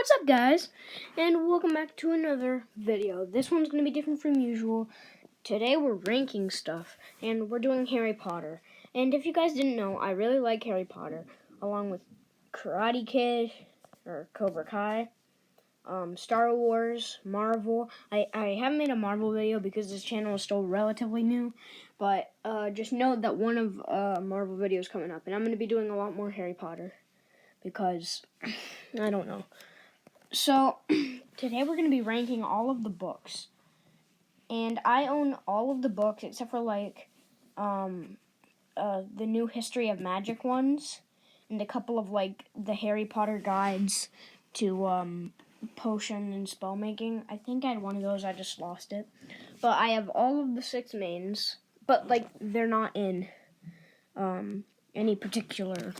What's up, guys? And welcome back to another video. This one's going to be different from usual. Today we're ranking stuff, and we're doing Harry Potter. And if you guys didn't know, I really like Harry Potter, along with Karate Kid, or Cobra Kai, Star Wars, Marvel. I haven't made a Marvel video because this channel is still relatively new, but just know that one of Marvel videos coming up, and I'm going to be doing a lot more Harry Potter, because I don't know. So, today we're going to be ranking all of the books. And I own all of the books except for, the new History of Magic ones. And a couple of, the Harry Potter guides to, potion and spell making. I think I had one of those, I just lost it. But I have all of the 6 mains. But, they're not in, any particular,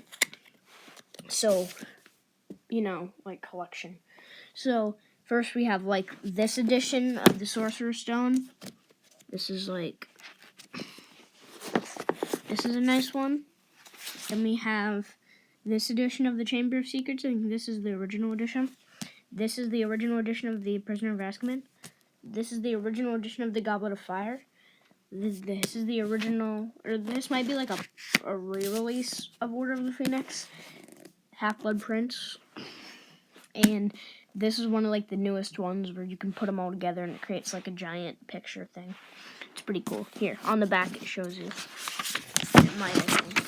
collection. So, first we have, this edition of the Sorcerer's Stone. This is a nice one. Then we have this edition of the Chamber of Secrets. I think this is the original edition. This is the original edition of the Prisoner of Azkaban. This is the original edition of the Goblet of Fire. This is the original, or this might be a re-release of Order of the Phoenix. Half-Blood Prince. And this is one of the newest ones where you can put them all together and it creates a giant picture thing. It's pretty cool. Here, on the back it shows you. It might, I think.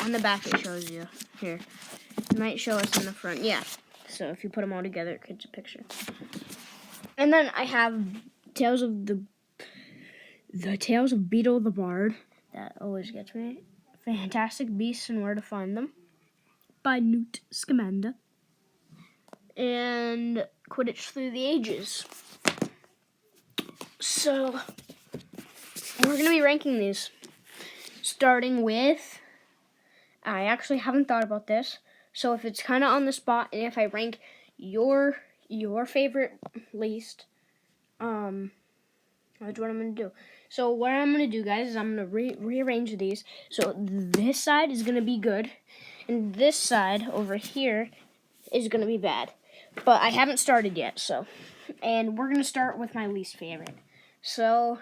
On the back it shows you. Here. It might show us in the front. Yeah. So if you put them all together, it creates a picture. And then I have Tales of Beetle the Bard. That always gets me. Fantastic Beasts and Where to Find Them, by Newt Scamander, and Quidditch Through the Ages. So, we're going to be ranking these, starting with, I actually haven't thought about this, so if it's kind of on the spot, and if I rank your favorite least, that's what I'm going to do. So, what I'm going to do, guys, is I'm going to rearrange these, so this side is going to be good, and this side over here is going to be bad. But I haven't started yet, so. And we're going to start with my least favorite. So,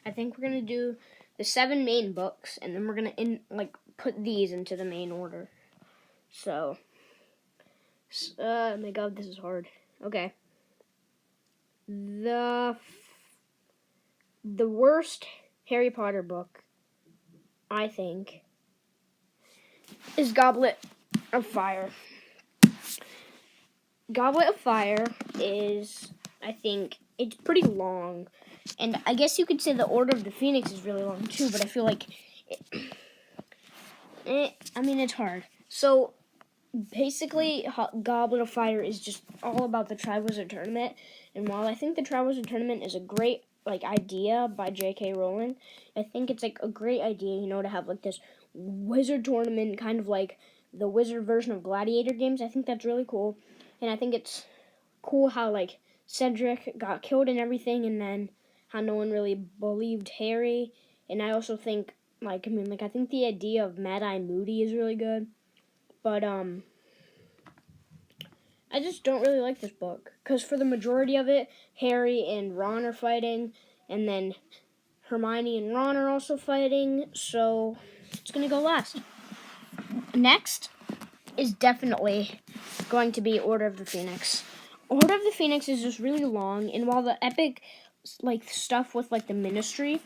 I think we're going to do the 7 main books, and then we're going to, put these into the main order. So, oh my god, this is hard. Okay. The worst Harry Potter book, I think, is Goblet of Fire. Goblet of Fire is, I think, it's pretty long. And I guess you could say the Order of the Phoenix is really long too, but I feel like, it's hard. So, basically, Goblet of Fire is just all about the Triwizard Tournament. And while I think the Triwizard Tournament is a great, idea by J.K. Rowling, I think it's, a great idea, to have, this wizard tournament, kind of like the wizard version of Gladiator games. I think that's really cool. And I think it's cool how, Cedric got killed and everything, and then how no one really believed Harry. And I also think, I think the idea of Mad-Eye Moody is really good. But, I just don't really like this book, because for the majority of it, Harry and Ron are fighting, and then Hermione and Ron are also fighting, so it's going to go last. Next is definitely going to be Order of the Phoenix. Order of the Phoenix is just really long, and while the epic, stuff with, the Ministry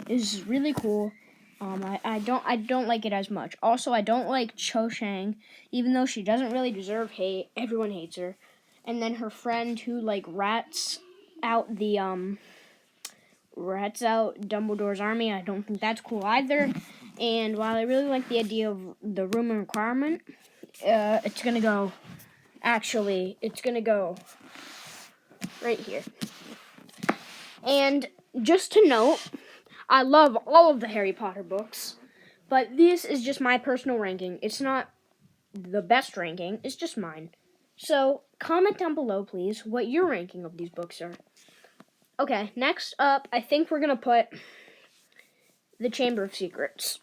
is really cool, I don't like it as much. Also, I don't like Cho Chang, even though she doesn't really deserve hate. Everyone hates her. And then her friend who, rats out Dumbledore's army, I don't think that's cool either. And while I really like the idea of the room and requirement, it's gonna go right here. And just to note, I love all of the Harry Potter books, but this is just my personal ranking. It's not the best ranking, it's just mine. So, comment down below, please, what your ranking of these books are. Okay, next up, I think we're going to put the Chamber of Secrets.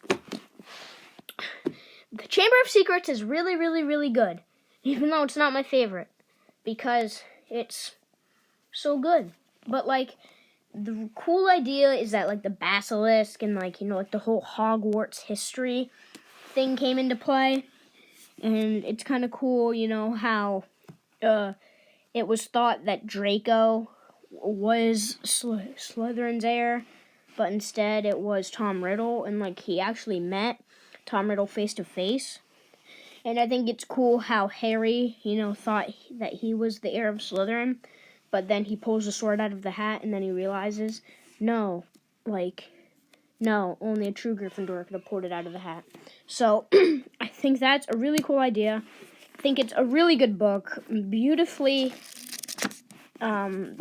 The Chamber of Secrets is really, really, really good, even though it's not my favorite, because it's so good. But, like, the cool idea is that, like, the basilisk and, like, you know, like, the whole Hogwarts history thing came into play. And it's kind of cool, you know, how it was thought that Draco was Slytherin's heir, but instead it was Tom Riddle, and, like, he actually met Tom Riddle face to face. And I think it's cool how Harry, you know, thought that he was the heir of Slytherin, but then he pulls the sword out of the hat, and then he realizes, no, only a true Gryffindor could have pulled it out of the hat. So, I think that's a really cool idea. I think it's a really good book. Beautifully, you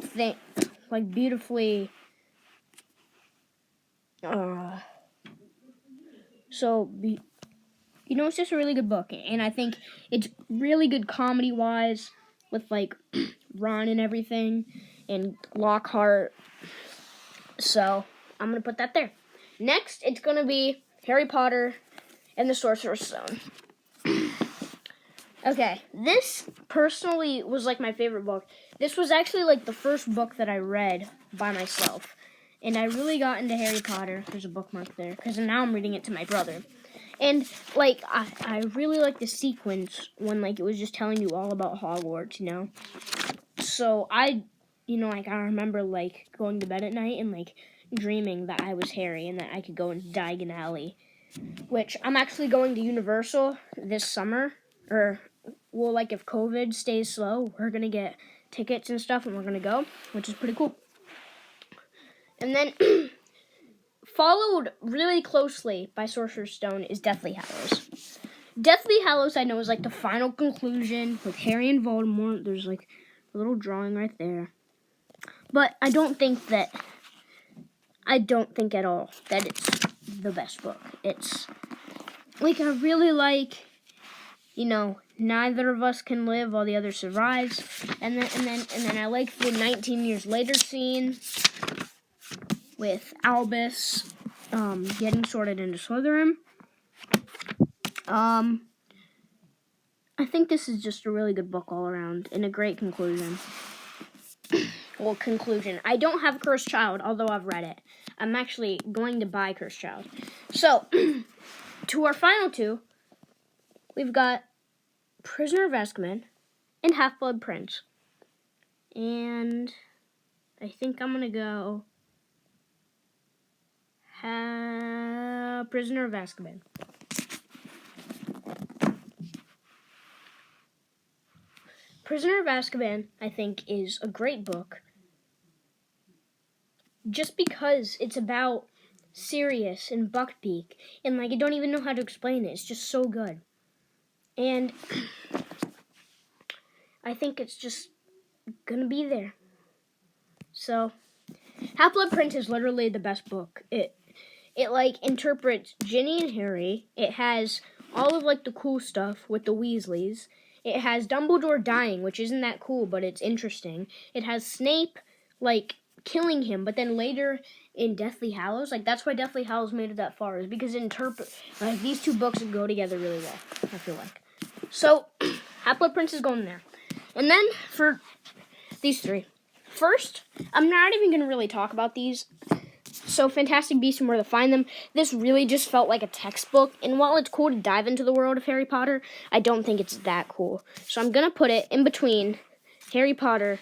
know, it's just a really good book. And I think it's really good comedy-wise with, like, Ron and everything, and Lockhart. So, I'm going to put that there. Next, it's going to be Harry Potter and the Sorcerer's Stone. Okay, this personally was, like, my favorite book. This was actually, like, the first book that I read by myself. And I really got into Harry Potter. There's a bookmark there, because now I'm reading it to my brother. And, like, I really like the sequence when, like, it was just telling you all about Hogwarts, you know? So, I remember, like, going to bed at night and, like, dreaming that I was Harry and that I could go into Diagon Alley, which I'm actually going to Universal this summer, like, if COVID stays slow, we're going to get tickets and stuff and we're going to go, which is pretty cool. And then, followed really closely by Sorcerer's Stone is Deathly Hallows. Deathly Hallows, I know, is, like, the final conclusion with Harry and Voldemort. There's, like, a little drawing right there. But I don't think at all that it's the best book. It's, like, I really like, you know, neither of us can live while the other survives. And then I like the 19 years later scene with Albus getting sorted into Slytherin. I think this is just a really good book all around and a great conclusion. Well, conclusion. I don't have Cursed Child, although I've read it. I'm actually going to buy Cursed Child. So, to our final two, we've got Prisoner of Azkaban and Half-Blood Prince. And I think I'm going to go Prisoner of Azkaban. Prisoner of Azkaban, I think, is a great book. Just because it's about Sirius and Buckbeak. And, like, I don't even know how to explain it. It's just so good. And I think it's just gonna be there. So, Half-Blood Prince is literally the best book. It like, interprets Ginny and Harry. It has all of, like, the cool stuff with the Weasleys. It has Dumbledore dying, which isn't that cool, but it's interesting. It has Snape, like, killing him, but then later in Deathly Hallows, like, that's why Deathly Hallows made it that far, is because these two books go together really well, I feel like. So, Half-Blood Prince is going there. And then, for these three. First, I'm not even going to really talk about these. So, Fantastic Beasts and Where to Find Them. This really just felt like a textbook. And while it's cool to dive into the world of Harry Potter, I don't think it's that cool. So, I'm going to put it in between Harry Potter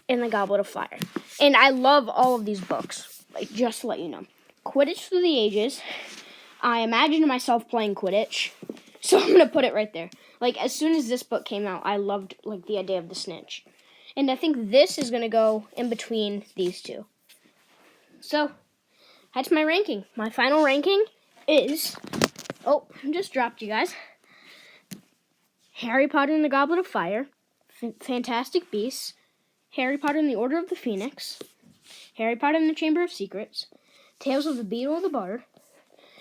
and the Goblet of Fire. And I love all of these books. Like, just to let you know. Quidditch Through the Ages. I imagined myself playing Quidditch. So, I'm going to put it right there. Like, as soon as this book came out, I loved, like, the idea of the snitch. And I think this is going to go in between these two. So, that's my ranking. My final ranking is... Oh, I just dropped you guys. Harry Potter and the Goblet of Fire. Fantastic Beasts. Harry Potter and the Order of the Phoenix. Harry Potter and the Chamber of Secrets. Tales of the Beetle and the Bard.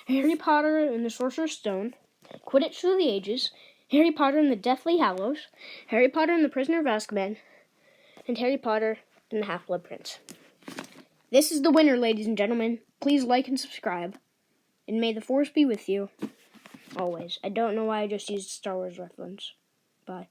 Harry Potter and the Sorcerer's Stone. Quidditch Through the Ages. Harry Potter and the Deathly Hallows. Harry Potter and the Prisoner of Azkaban. And Harry Potter and the Half-Blood Prince. This is the winner, ladies and gentlemen. Please like and subscribe. And may the force be with you. always. I don't know why I just used Star Wars reference. Bye.